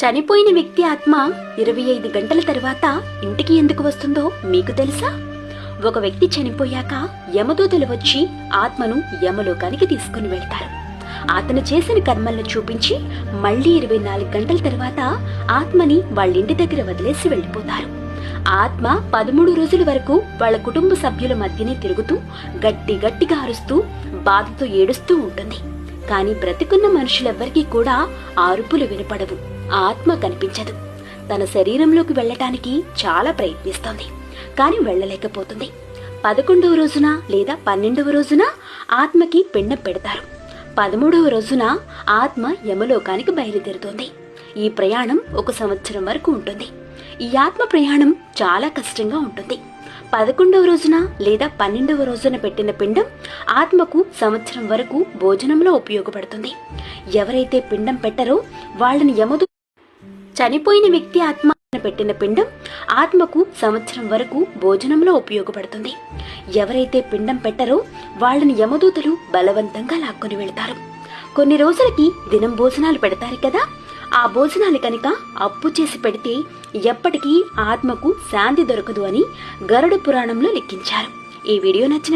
చనిపోయిన వ్యక్తి ఆత్మ 25 గంటల తర్వాత ఇంటికి ఎందుకు వస్తుందో మీకు తెలుసా? ఒక వ్యక్తి చనిపోయాక యమదూతలు వచ్చి ఆత్మను యమలోకానికి తీసుకుని వెళ్తారు. అతను చేసిన కర్మలను చూపించి మళ్లీ 24 గంటల తర్వాత ఆత్మని వాళ్ళింటి దగ్గర వదిలేసి వెళ్లిపోతారు. ఆత్మ 13 రోజుల వరకు వాళ్ళ కుటుంబ సభ్యుల మధ్యనే తిరుగుతూ గట్టిగా అరుస్తూ బాధతో ఏడుస్తూ ఉంటుంది. కాని బ్రతికున్న మనుషులెవ్వరికీ కూడా అరుపులు వినపడవు, ఆత్మ కనిపించదు. తన శరీరంలోకి వెళ్లటానికి చాలా ప్రయత్నిస్తోంది, కాని వెళ్లలేకపోతుంది. 11వ రోజున లేదా 12వ రోజున ఆత్మకి పిండం పెడతారు. 13వ రోజున ఆత్మ యమలోకానికి బయలుదేరుతోంది. ఈ ప్రయాణం 1 సంవత్సరం వరకు ఉంటుంది. ఈ ఆత్మ ప్రయాణం చాలా కష్టంగా ఉంటుంది. 11వ రోజున లేదా 12వ రోజున పెట్టిన పిండం ఆత్మకు సంవత్సరం వరకు భోజనంలో ఉపయోగపడుతుంది. ఎవరైతే పిండం పెట్టరో వాళ్ళని యమదు చనిపోయిన వ్యక్తి ఆత్మ పెట్టిన పిండం ఆత్మకు సంవత్సరం వరకు భోజనంలో ఉపయోగపడుతుంది. ఎవరైతే పిండం పెట్టరో వాళ్ళని యమదూతలు బలవంతంగా లాక్కొని వెళ్తారు. కొన్ని రోజులకి దినం భోజనాలు పెడతారు కదా, ఆ భోజనాలు కనుక అప్పు చేసి పెడితే ఎప్పటికీ ఆత్మకు శాంతి దొరకదు అని గరుడ పురాణంలో లిఖించారు. ఈ వీడియో నచ్చినట్లయితే